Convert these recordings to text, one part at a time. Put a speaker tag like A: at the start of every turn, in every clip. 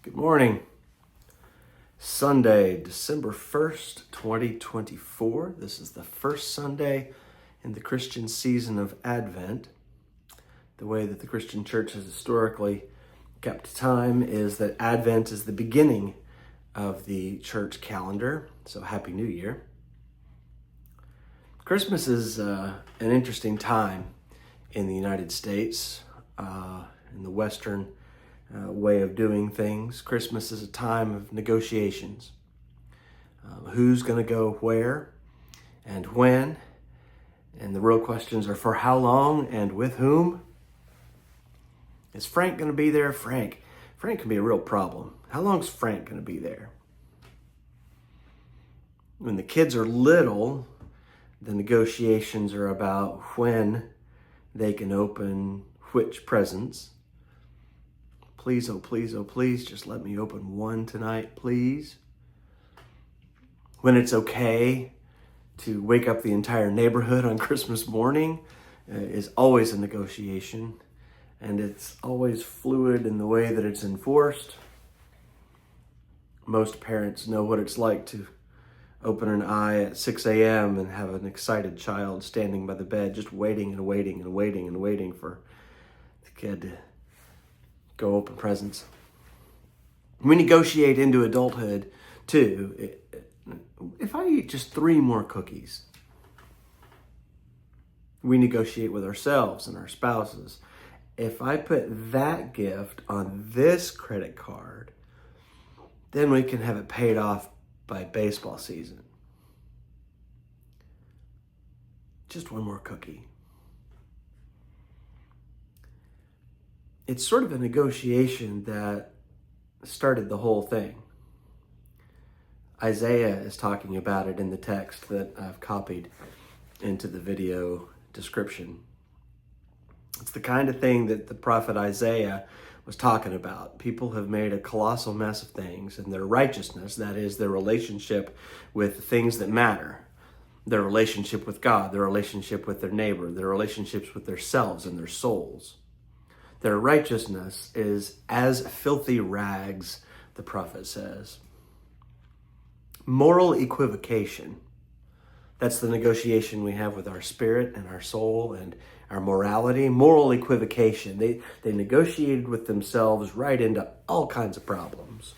A: Good morning. Sunday, December 1st, 2024. This is the first Sunday in the Christian season of Advent. The way that the Christian church has historically kept time is that Advent is the beginning of the church calendar. So Happy New Year. Christmas is an interesting time in the United States, in the Western way of doing things. Christmas is a time of negotiations. Who's going to go where and when? And the real questions are for how long and with whom? Is Frank going to be there? Frank can be a real problem. How long is Frank going to be there? When the kids are little, the negotiations are about when they can open which presents. Please, oh please, oh please, just let me open one tonight, please. When it's okay to wake up the entire neighborhood on Christmas morning is always a negotiation, and it's always fluid in the way that it's enforced. Most parents know what it's like to open an eye at 6 a.m. and have an excited child standing by the bed just waiting and waiting and waiting and waiting for the kid to go open presents. We negotiate into adulthood too. If I eat just 3 more cookies, we negotiate with ourselves and our spouses. If I put that gift on this credit card, then we can have it paid off by baseball season. Just 1 more cookie. It's sort of a negotiation that started the whole thing. Isaiah is talking about it in the text that I've copied into the video description. It's the kind of thing that the prophet Isaiah was talking about. People have made a colossal mess of things, and their righteousness, that is their relationship with the things that matter, their relationship with God, their relationship with their neighbor, their relationships with themselves and their souls. Their righteousness is as filthy rags, the prophet says. Moral equivocation. That's the negotiation we have with our spirit and our soul and our morality. Moral equivocation. They negotiated with themselves right into all kinds of problems.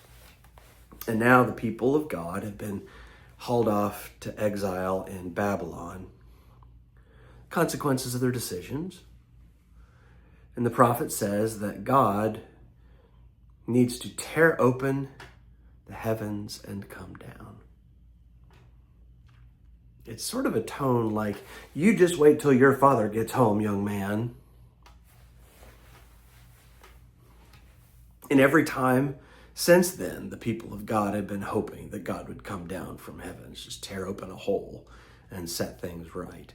A: And now the people of God have been hauled off to exile in Babylon. Consequences of their decisions. And the prophet says that God needs to tear open the heavens and come down. It's sort of a tone like, you just wait till your father gets home, young man. And every time since then, the people of God have been hoping that God would come down from heaven, just tear open a hole and set things right.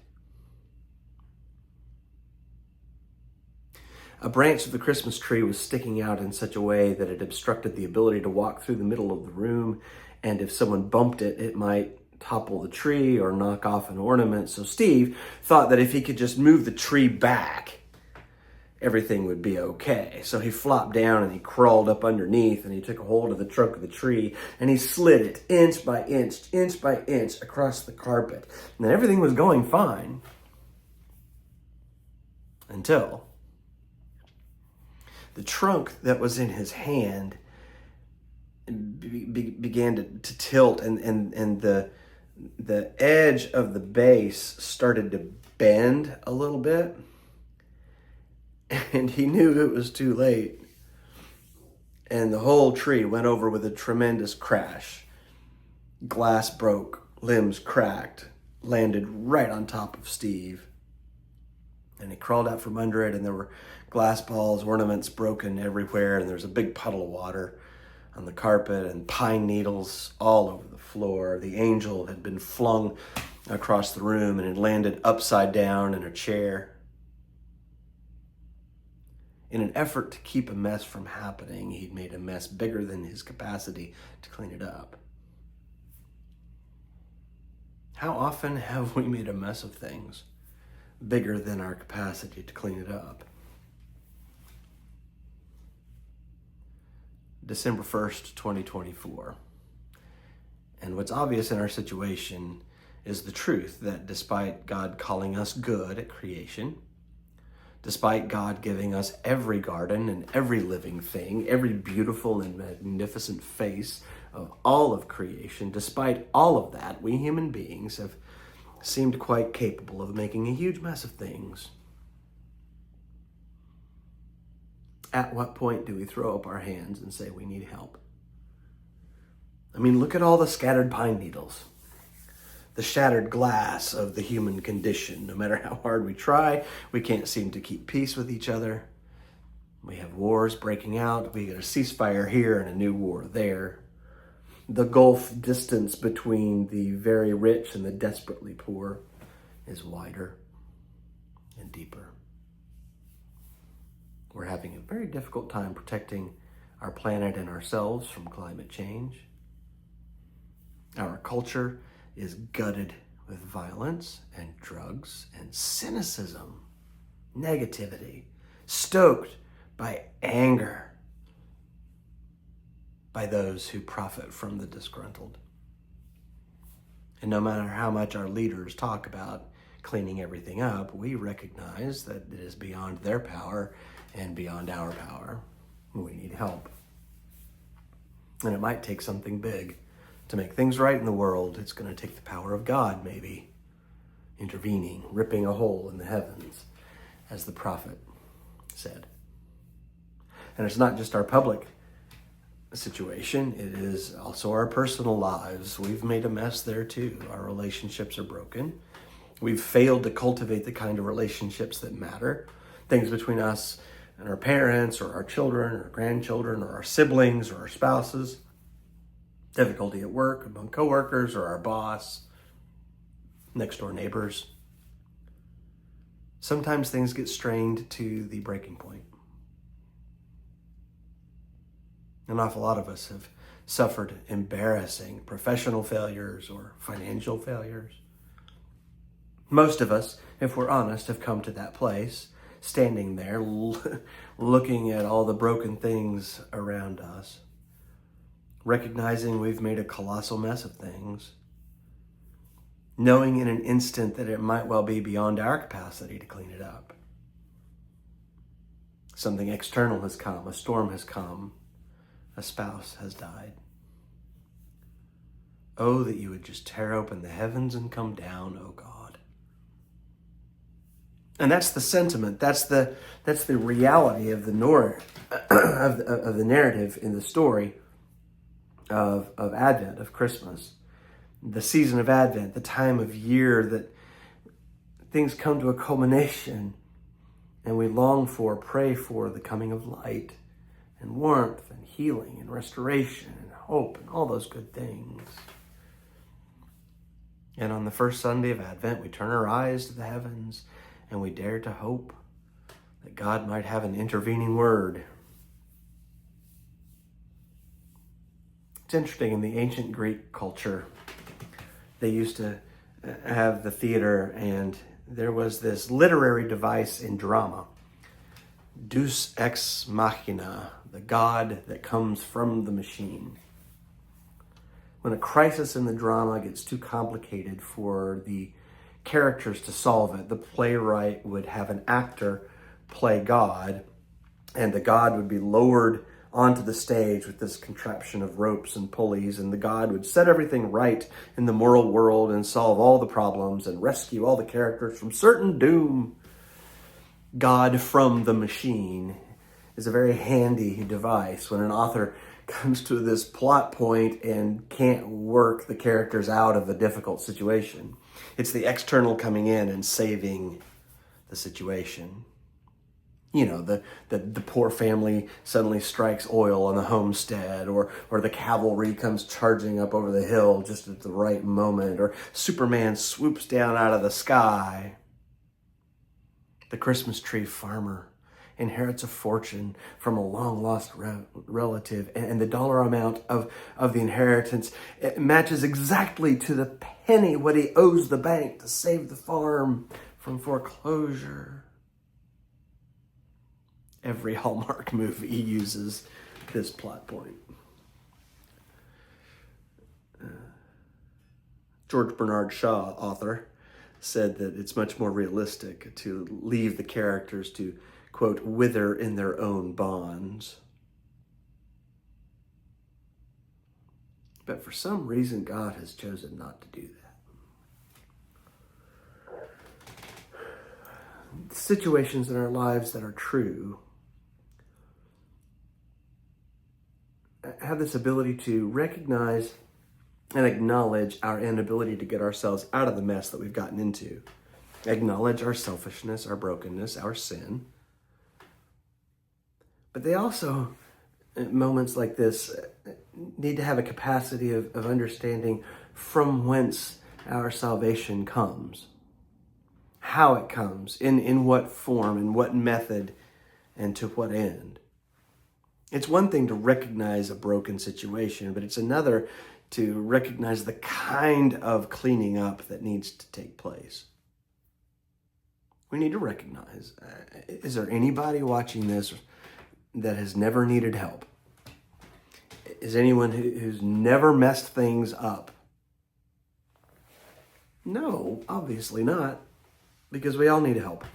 A: A branch of the Christmas tree was sticking out in such a way that it obstructed the ability to walk through the middle of the room, and if someone bumped it, it might topple the tree or knock off an ornament. So Steve thought that if he could just move the tree back, everything would be okay. So he flopped down and he crawled up underneath, and he took a hold of the trunk of the tree and he slid it inch by inch across the carpet. And everything was going fine until the trunk that was in his hand began to tilt, and the edge of the base started to bend a little bit, and he knew it was too late, and the whole tree went over with a tremendous crash. Glass broke, limbs cracked, landed right on top of Steve, and he crawled out from under it, and there were glass balls, ornaments broken everywhere, and there was a big puddle of water on the carpet and pine needles all over the floor. The angel had been flung across the room and had landed upside down in a chair. In an effort to keep a mess from happening, he'd made a mess bigger than his capacity to clean it up. How often have we made a mess of things bigger than our capacity to clean it up? December 1st, 2024. And what's obvious in our situation is the truth that despite God calling us good at creation, despite God giving us every garden and every living thing, every beautiful and magnificent face of all of creation, despite all of that, we human beings have seemed quite capable of making a huge mess of things. At what point do we throw up our hands and say we need help? I mean, look at all the scattered pine needles, the shattered glass of the human condition. No matter how hard we try, we can't seem to keep peace with each other. We have wars breaking out. We get a ceasefire here and a new war there. The gulf distance between the very rich and the desperately poor is wider and deeper. We're having a very difficult time protecting our planet and ourselves from climate change. Our culture is gutted with violence and drugs and cynicism, negativity, stoked by anger, by those who profit from the disgruntled. And no matter how much our leaders talk about cleaning everything up, we recognize that it is beyond their power and beyond our power. We need help. And it might take something big to make things right in the world. It's going to take the power of God, maybe, intervening, ripping a hole in the heavens, as the prophet said. And it's not just our public situation, it is also our personal lives. We've made a mess there too. Our relationships are broken. We've failed to cultivate the kind of relationships that matter. Things between us and our parents, or our children, or grandchildren, or our siblings, or our spouses. Difficulty at work, among coworkers, or our boss, next door neighbors. Sometimes things get strained to the breaking point. An awful lot of us have suffered embarrassing professional failures or financial failures. Most of us, if we're honest, have come to that place, standing there, looking at all the broken things around us, recognizing we've made a colossal mess of things, knowing in an instant that it might well be beyond our capacity to clean it up. Something external has come, a storm has come, a spouse has died. Oh, that you would just tear open the heavens and come down, oh God. And that's the sentiment, that's the reality of the of the narrative in the story of Advent, of Christmas, the season of Advent, the time of year that things come to a culmination and we long for, pray for the coming of light and warmth and healing and restoration and hope and all those good things. And on the first Sunday of Advent, we turn our eyes to the heavens and we dare to hope that God might have an intervening word. It's interesting, in the ancient Greek culture, they used to have the theater, and there was this literary device in drama, deus ex machina, the God that comes from the machine. When a crisis in the drama gets too complicated for the characters to solve it, the playwright would have an actor play God, and the God would be lowered onto the stage with this contraption of ropes and pulleys, and the God would set everything right in the moral world and solve all the problems and rescue all the characters from certain doom. God from the machine is a very handy device when an author comes to this plot point and can't work the characters out of a difficult situation. It's the external coming in and saving the situation. You know, the poor family suddenly strikes oil on the homestead, or the cavalry comes charging up over the hill just at the right moment, or Superman swoops down out of the sky. The Christmas tree farmer inherits a fortune from a long-lost relative, and the dollar amount of the inheritance, it matches exactly to the penny what he owes the bank to save the farm from foreclosure. Every Hallmark movie uses this plot point. George Bernard Shaw, author, said that it's much more realistic to leave the characters to, quote, wither in their own bonds. But for some reason, God has chosen not to do that. Situations in our lives that are true have this ability to recognize and acknowledge our inability to get ourselves out of the mess that we've gotten into. Acknowledge our selfishness, our brokenness, our sin. But they also, at moments like this, need to have a capacity of understanding from whence our salvation comes, how it comes, in what form, in what method, and to what end. It's one thing to recognize a broken situation, but it's another to recognize the kind of cleaning up that needs to take place. We need to recognize, is there anybody watching this that has never needed help? Is anyone who's never messed things up? No, obviously not, because we all need help.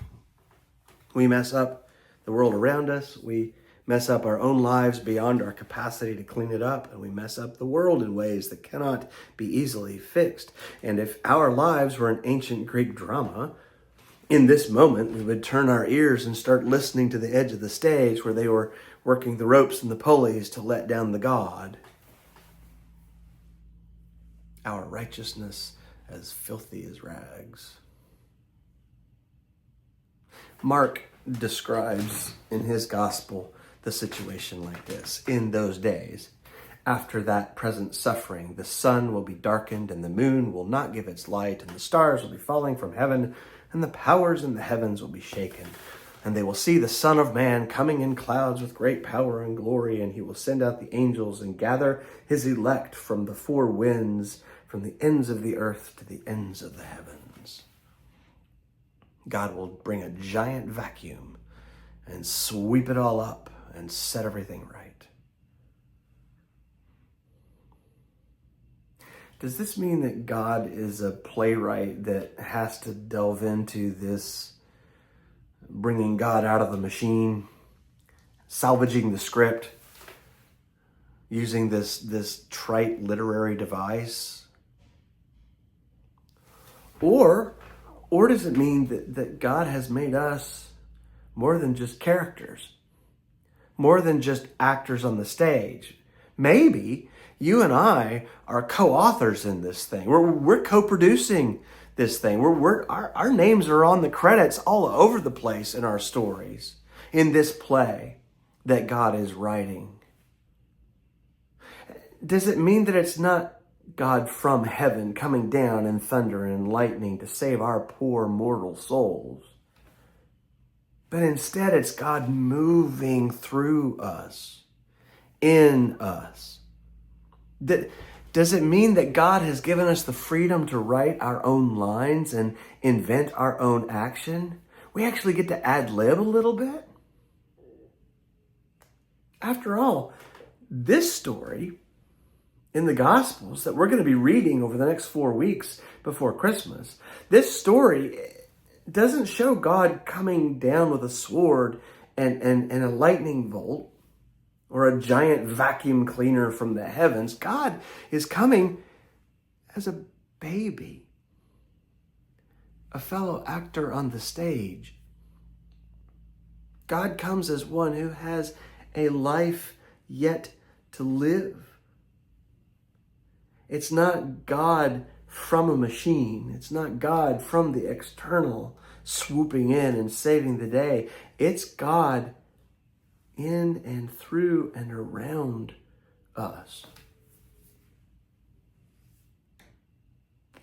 A: We mess up the world around us. We mess up our own lives beyond our capacity to clean it up, and we mess up the world in ways that cannot be easily fixed. And if our lives were an ancient Greek drama, in this moment, we would turn our ears and start listening to the edge of the stage where they were working the ropes and the pulleys to let down the god. Our righteousness as filthy as rags. Mark describes in his gospel the situation like this. In those days, after that present suffering, the sun will be darkened and the moon will not give its light, and the stars will be falling from heaven, and the powers in the heavens will be shaken. And they will see the Son of Man coming in clouds with great power and glory, and he will send out the angels and gather his elect from the four winds, from the ends of the earth to the ends of the heavens. God will bring a giant vacuum and sweep it all up and set everything right. Does this mean that God is a playwright that has to delve into this bringing God out of the machine, salvaging the script, using this trite literary device? Or does it mean that God has made us more than just characters, more than just actors on the stage? Maybe you and I are co-authors in this thing. We're co-producing this thing. Our names are on the credits all over the place in our stories, in this play that God is writing. Does it mean that it's not God from heaven coming down in thunder and lightning to save our poor mortal souls? But instead, it's God moving through us, in us. Does it mean that God has given us the freedom to write our own lines and invent our own action? We actually get to ad-lib a little bit? After all, this story in the Gospels that we're going to be reading over the next 4 weeks before Christmas, this story doesn't show God coming down with a sword and a lightning bolt or a giant vacuum cleaner from the heavens. God is coming as a baby, a fellow actor on the stage. God comes as one who has a life yet to live. It's not God from a machine. It's not God from the external swooping in and saving the day. It's God in and through and around us.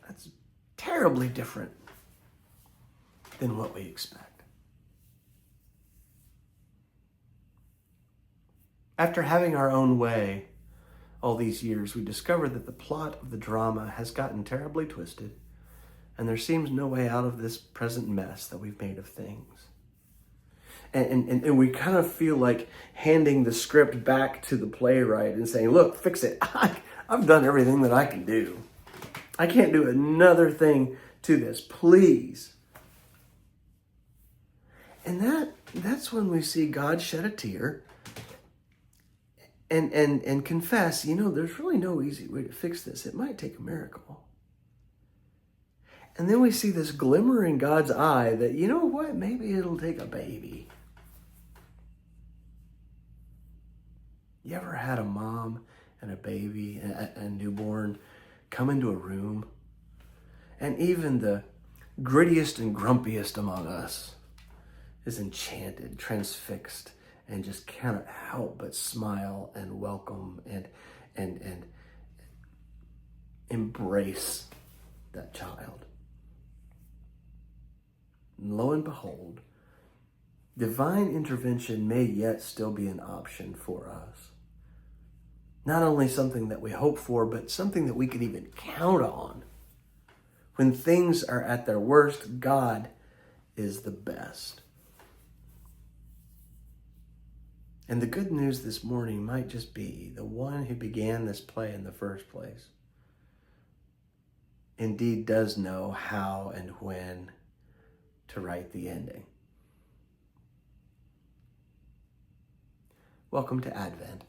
A: That's terribly different than what we expect. After having our own way all these years, we discovered that the plot of the drama has gotten terribly twisted, and there seems no way out of this present mess that we've made of things. And we kind of feel like handing the script back to the playwright and saying, look, fix it. I've done everything that I can do. I can't do another thing to this. Please. And that's when we see God shed a tear and confess, there's really no easy way to fix this. It might take a miracle. And then we see this glimmer in God's eye that, you know what, maybe it'll take a baby. You ever had a mom and a baby, a newborn, come into a room? And even the grittiest and grumpiest among us is enchanted, transfixed, and just cannot help but smile and welcome and embrace that child. And lo and behold, divine intervention may yet still be an option for us. Not only something that we hope for, but something that we can even count on. When things are at their worst, God is the best. And the good news this morning might just be the one who began this play in the first place indeed does know how and when to write the ending. Welcome to Advent.